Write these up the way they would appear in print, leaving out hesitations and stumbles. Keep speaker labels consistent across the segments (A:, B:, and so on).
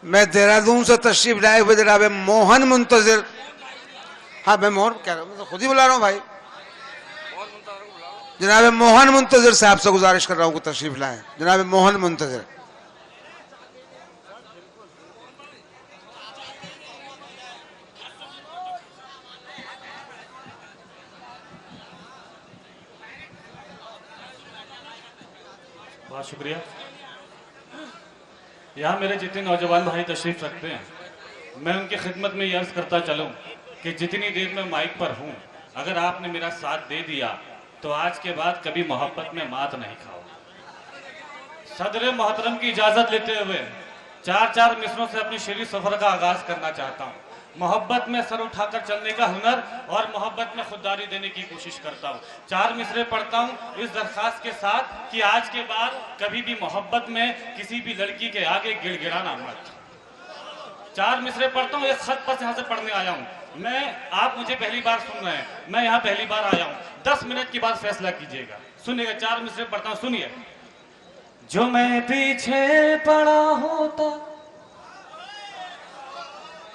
A: मैं देहरादून से तशरीफ लाए हुए जनाब मोहन मुंतजिर, हाँ मैं मोहन कह रहा हूँ, मैं तो खुद ही बुला रहा हूँ भाई, जनाब मोहन मुंतजिर साहब से गुजारिश कर रहा हूँ कि तशरीफ लाए। जनाब मोहन मुंतजिर।
B: बहुत शुक्रिया। यहाँ मेरे जितने नौजवान भाई तशरीफ रखते हैं, मैं उनकी खिदमत में ये अर्ज करता चलूँ कि जितनी देर में माइक पर हूँ, अगर आपने मेरा साथ दे दिया तो आज के बाद कभी मोहब्बत में मात नहीं खाओ। सदर मोहतरम की इजाज़त लेते हुए चार मिसरों से अपने शेरी सफ़र का आगाज़ करना चाहता हूँ। मोहब्बत में सर उठाकर चलने का हुनर और मोहब्बत में खुददारी देने की कोशिश करता हूँ। 4 मिसरे पढ़ता हूँ इस दरख्वास्त के साथ कि आज के बाद कभी भी मोहब्बत में किसी भी लड़की के आगे गिड़गिड़ाना मत। 4 मिसरे पढ़ता हूँ, एक खत पर यहाँ से पढ़ने आया हूँ मैं। आप मुझे पहली बार सुन रहे हैं, मैं यहाँ पहली बार आया हूँ। 10 मिनट के बाद फैसला कीजिएगा। सुनिएगा, 4 मिसरे पढ़ता हूँ, सुनिए। जो मैं पीछे पड़ा होता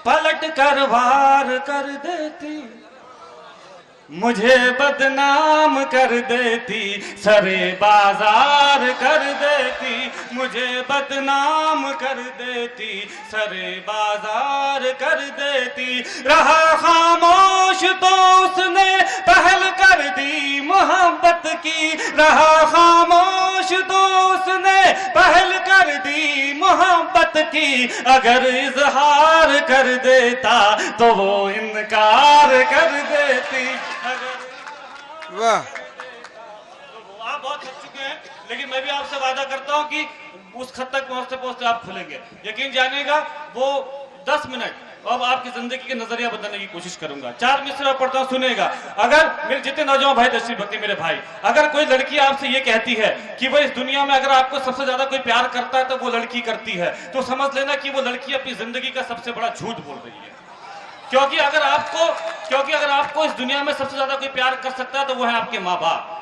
B: पलट कर वार कर देती, मुझे बदनाम कर देती, सरे बाजार कर देती, मुझे बदनाम कर देती, सरे बाजार कर देती। रहा खामोश तो उसने पहल कर दी मोहब्बत की, रहा खामोश तो उसने पहल कर दी मोहब्बत की। अगर इजहार कर देता तो वो इनकार कर देती।
A: वाह,
B: आप बहुत थक चुके हैं, लेकिन मैं भी आपसे वादा करता हूं कि उस खत तक पहुंचते पहुंचते आप खुलेंगे। यकीन जानिएगा, वो 10 मिनट अब आपकी जिंदगी के नजरिया बदलने की कोशिश करूंगा। 4 मिसरा पढ़ता हूं, सुनेगा। अगर मेरे जितने नौजवान भाई तशरीफ रखते मेरे भाई, अगर कोई लड़की आपसे ये कहती है कि वो इस दुनिया में अगर आपको सबसे ज्यादा कोई प्यार करता है तो वो लड़की करती है, तो समझ लेना कि वो लड़की अपनी जिंदगी का सबसे बड़ा झूठ बोल रही है। क्योंकि अगर आपको इस दुनिया में सबसे ज्यादा कोई प्यार कर सकता है तो वो है आपके माँ बाप।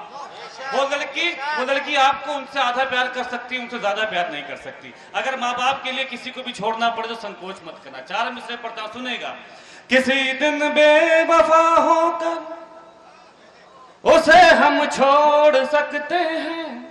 B: वो लड़की आपको उनसे आधा प्यार कर सकती है, उनसे ज्यादा प्यार नहीं कर सकती। अगर माँ बाप के लिए किसी को भी छोड़ना पड़े तो संकोच मत करना। 4 मिसरे पढ़ता हूं, सुनेगा। किसी दिन बेवफा होकर उसे हम छोड़ सकते हैं,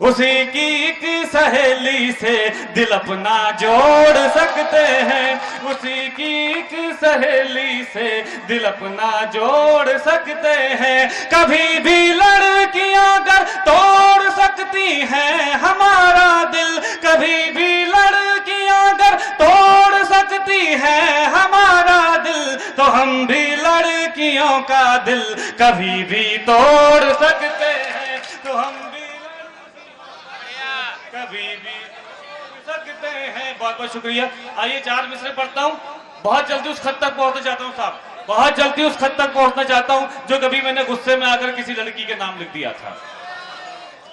B: उसी की एक सहेली से दिल अपना जोड़ सकते हैं, उसी की एक सहेली से दिल अपना जोड़ सकते हैं। कभी भी लड़कियां अगर तोड़ सकती हैं हमारा दिल, कभी भी लड़कियां अगर तोड़ सकती हैं हमारा दिल, तो हम भी लड़कियों का दिल कभी भी तोड़ सकते हैं, तो हम कभी भी सकते हैं। बहुत बहुत शुक्रिया। आइए 4 मिसरे पढ़ता हूँ, बहुत जल्दी उस खत तक पहुंचना चाहता हूँ साहब, बहुत जल्दी उस खत तक पहुंचना चाहता हूँ जो कभी मैंने गुस्से में आकर किसी लड़की के नाम लिख दिया था।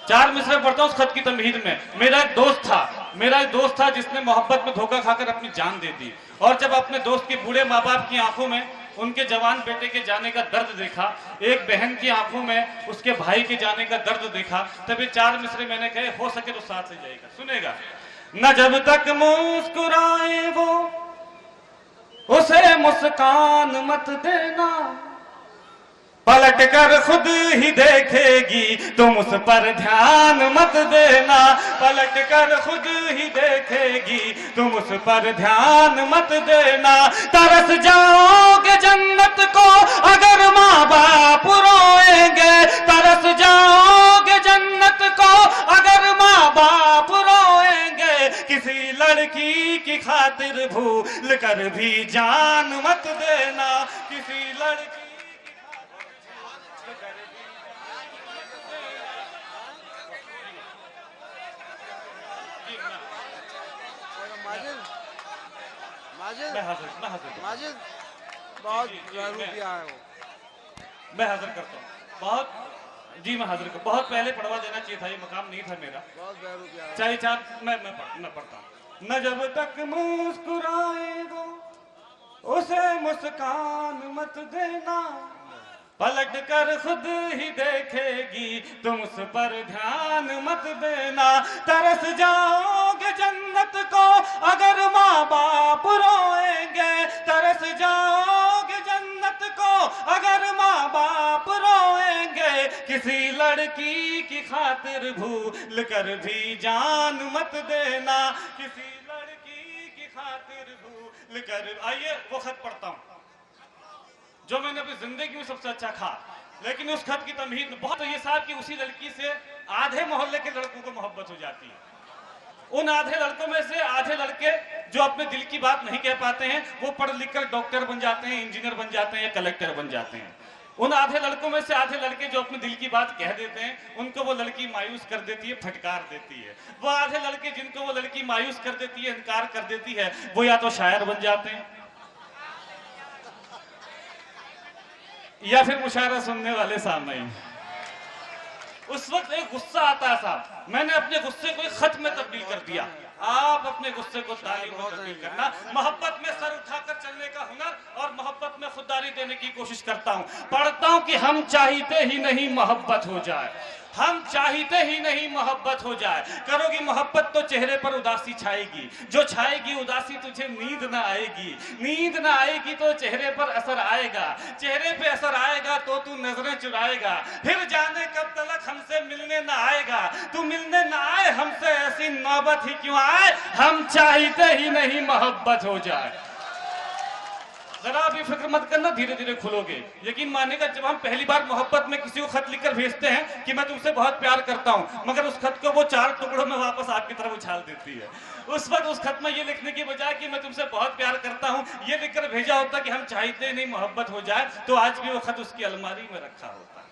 B: 4 मिसरे पढ़ता हूँ उस खत की तमहीद में। मेरा एक दोस्त था जिसने मोहब्बत में धोखा खाकर अपनी जान दे दी, और जब अपने दोस्त के बूढ़े माँ बाप की आंखों में उनके जवान बेटे के जाने का दर्द देखा, एक बहन की आंखों में उसके भाई के जाने का दर्द देखा, तभी 4 मिसरे मैंने कहे, हो सके तो साथ ले जाएगा। सुनेगा। न जब तक मुस्कुराए वो उसे मुस्कान मत देना, पलट कर खुद ही देखेगी तुम उस पर ध्यान मत देना, पलट कर खुद ही देखेगी तुम उस पर ध्यान मत देना। तरस जाओगे जन्नत को अगर माँ बाप रोएंगे, तरस जाओगे जन्नत को अगर माँ बाप रोएंगे। किसी लड़की की खातिर भूल कर भी जान मत देना, किसी लड़की
A: माजिद बहुत रुपया है वो,
B: मैं हाजिर करता हूँ। बहुत जी मैं हाजिर कर, बहुत पहले पढ़वा देना चाहिए था, ये मकाम नहीं था मेरा।
A: बहुत रुपया
B: चाहे 4 मैं पढ़ता हूँ। न जब तक मुस्कुराए वो उसे मुस्कान मत देना, पलट कर खुद ही देखेगी तुम उस पर ध्यान मत देना। तरस जाओगे जन्नत को अगर किसी लड़की की खातिर भूल कर भी जान मत देना, किसी लड़की की खातिर भूल कर। आइए वो खत पढ़ता हूं जो मैंने अपनी जिंदगी में सबसे अच्छा खा, लेकिन उस खत की तमहीद बहुत ये साहब कि उसी लड़की से आधे मोहल्ले के लड़कों को मोहब्बत हो जाती है। उन आधे लड़कों में से आधे लड़के जो अपने दिल की बात नहीं कह पाते हैं वो पढ़ लिख कर डॉक्टर बन जाते हैं, इंजीनियर बन जाते हैं या कलेक्टर बन जाते हैं। उन आधे लड़कों में से आधे लड़के जो अपने दिल की बात कह देते हैं उनको वो लड़की मायूस कर देती है, फटकार देती है। वो आधे लड़के जिनको वो लड़की मायूस कर देती है, इनकार कर देती है, वो या तो शायर बन जाते हैं या फिर मुशायरा सुनने वाले सामने ही। उस वक्त एक गुस्सा आता है साहब, मैंने अपने गुस्से को एक खत में तब्दील कर दिया। आप अपने गुस्से को तालीम में तब्दील करना। मोहब्बत में सर उठाकर चलने का हुनर और मोहब्बत में खुददारी देने की कोशिश करता हूं। पढ़ता हूं कि हम चाहते ही नहीं मोहब्बत हो जाए, हम चाहते ही नहीं मोहब्बत हो जाए। करोगी मोहब्बत तो चेहरे पर उदासी छाएगी, जो छाएगी उदासी तुझे नींद ना आएगी, नींद ना आएगी तो चेहरे पर असर आएगा, चेहरे पे असर आएगा तो तू नजरें चुराएगा, फिर जाने कब तलक हमसे मिलने ना आएगा, तू मिलने ना आए हमसे ऐसी नौबत ही क्यों आए, हम चाहते ही नहीं मोहब्बत हो जाए। जरा भी फिक्र मत करना, धीरे धीरे खुलोगे। यकीन मानेगा जब हम पहली बार मोहब्बत में किसी को खत लिखकर भेजते हैं कि मैं तुमसे बहुत प्यार करता हूं, मगर उस खत को वो 4 टुकड़ों में वापस आपकी तरफ उछाल देती है। उस वक्त उस खत में ये लिखने की बजाय कि मैं तुमसे बहुत प्यार करता हूं ये लिखकर भेजा होता कि हम चाहते नहीं मोहब्बत हो जाए, तो आज भी वो खत उसकी अलमारी में रखा होता।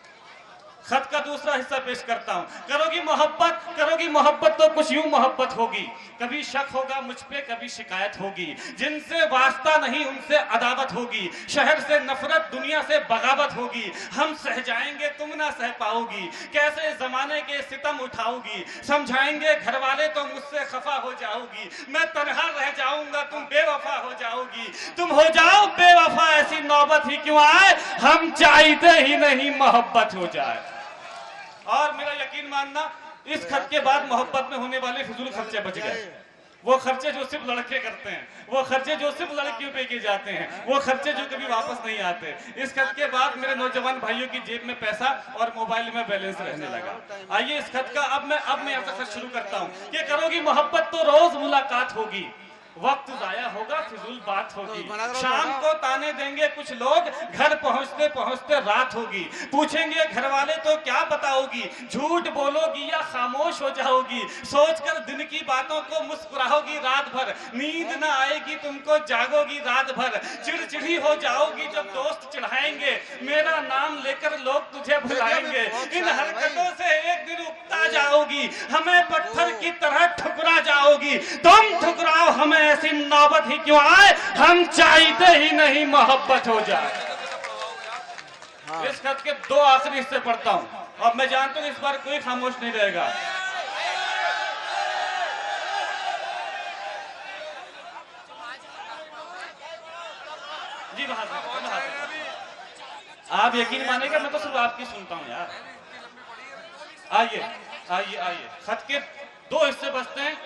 B: खत का दूसरा हिस्सा पेश करता हूं। करोगी मोहब्बत तो कुछ यूं मोहब्बत होगी, कभी शक होगा मुझ पे, कभी शिकायत होगी, जिनसे वास्ता नहीं उनसे अदावत होगी, शहर से नफरत दुनिया से बगावत होगी, हम सह जाएंगे तुम ना सह पाओगी, कैसे जमाने के सितम उठाओगी, समझाएंगे घर वाले तो मुझसे खफा हो जाओगी, मैं तन्हा रह जाऊंगा तुम बेवफा हो जाओगी, तुम हो जाओ बेवफा ऐसी नौबत ही क्यों आए, हम चाहते ही नहीं मोहब्बत हो जाए। और मेरा यकीन मानना इस खत के बाद मोहब्बत में होने वाले फिजूल खर्चे बच गए। वो खर्चे जो सिर्फ लड़के करते हैं, वो खर्चे जो सिर्फ लड़कियों पे किए जाते हैं, वो खर्चे जो कभी वापस नहीं आते। इस खत के बाद मेरे नौजवान भाइयों की जेब में पैसा और मोबाइल में बैलेंस रहने लगा। आइए इस खत का अब मैं आपका खत शुरू करता हूँ कि करोगी मोहब्बत तो रोज मुलाकात होगी, वक्त जाया होगा फिजूल बात होगी, शाम को ताने देंगे कुछ लोग, घर पहुंचते पहुंचते रात होगी, पूछेंगे घर वाले तो क्या बताओगी, झूठ बोलोगी या खामोश हो जाओगी, सोचकर दिन की बातों को मुस्कुराओगी रात भर, नींद ना आएगी तुमको जागोगी रात भर, चिड़चिड़ी हो जाओगी जब दोस्त चिढ़ाएंगे, मेरा नाम लेकर लोग तुझे भुलाएंगे, इन हरकतों से एक दिन उकता जाओगी, हमें पत्थर की तरह ठुकरा जाओगी, तुम ठुकराओ हमें ऐसी नौबत ही क्यों आए, हम चाहते ही नहीं मोहब्बत हो जाए। इस खत के 2 आखिरी हिस्से पढ़ता हूं और मैं जानता हूं इस बार कोई खामोश नहीं रहेगा। जी आप यकीन मानेगा मैं तो सिर्फ आपकी सुनता हूं यार। आइए आइए आइए, खत के 2 हिस्से बचते हैं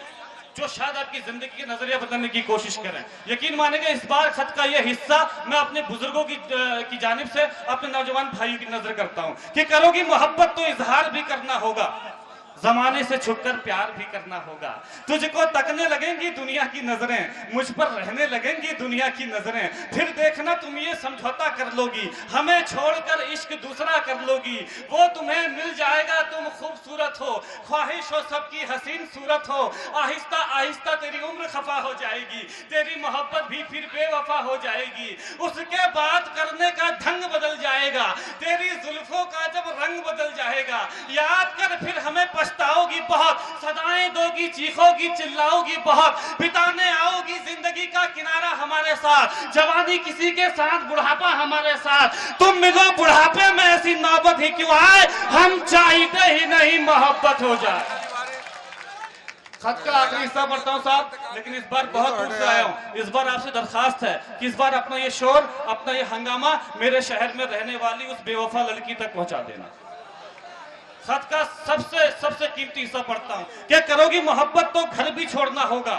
B: जो शायद आपकी जिंदगी के नजरिया बदलने की कोशिश करें। यकीन मानेगा इस बार खत का यह हिस्सा मैं अपने बुजुर्गों की जानिब से अपने नौजवान भाइयों की नजर करता हूं कि करोगी मोहब्बत तो इजहार भी करना होगा, जमाने से छुपकर प्यार भी करना होगा, तुझको तकने लगेंगी दुनिया की नजरें, मुझ पर रहने लगेंगी दुनिया की नजरें, फिर देखना तुम ये समझौता कर लोगी, हमें छोड़कर इश्क दूसरा कर लोगी, वो तुम्हें मिल जाएगा तुम खूबसूरत हो, ख्वाहिश हो सबकी हसीन सूरत हो, आहिस्ता आहिस्ता तेरी उम्र खफा हो जाएगी, तेरी मोहब्बत भी फिर बेवफा हो जाएगी, उसके बाद करने का ढंग बदल जाएगा, तेरी जुल्फों का जब रंग बदल जाएगा, याद कर फिर हमें पछताओगी बहुत, सदाएं दोगी चीखोगी चिल्लाओगी बहुत, बिताने आओगी जिंदगी का किनारा हमारे साथ, जवानी किसी के साथ बुढ़ापा हमारे साथ, तुम मिलो बुढ़ापे में ऐसी नौबत ही क्यों आए, हम चाहते ही नहीं मोहब्बत हो जाए। खत का आखिरी हिस्सा पढ़ता हूं साहब, लेकिन इस बार बहुत दूर से आया हूं। इस बार आपसे दरखास्त है कि इस बार अपना ये शोर, अपना ये हंगामा मेरे शहर में रहने वाली उस बेवफा लड़की तक पहुंचा देना। खत का सबसे कीमती हिस्सा पढ़ता हूं कि करोगी मोहब्बत तो घर भी छोड़ना होगा,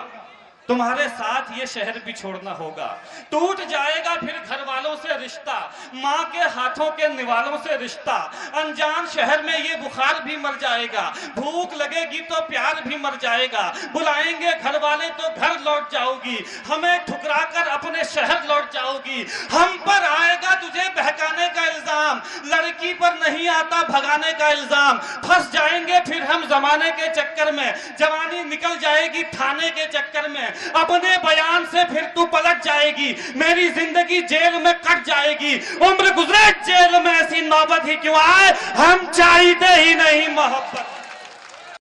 B: तुम्हारे साथ ये शहर भी छोड़ना होगा। टूट जाएगा फिर घर वालों से रिश्ता, माँ के हाथों के निवालों से रिश्ता। अनजान शहर में ये बुखार भी मर जाएगा, भूख लगेगी तो प्यार भी मर जाएगा। बुलाएंगे घर वाले तो घर लौट जाओगी, हमें ठुकरा कर अपने शहर लौट जाओगी। हम पर आएगा तुझे बहकाने का इल्जाम, लड़की पर नहीं आता भगाने का इल्जाम। फंस जाएंगे फिर हम जमाने के चक्कर में, जवानी निकल जाएगी थाने के चक्कर में। अपने बयान से फिर तू पलट जाएगी, मेरी जिंदगी जेल में कट जाएगी। उम्र गुजरे जेल में ऐसी नौबत ही क्यों आए, हम चाहते ही नहीं मोहब्बत।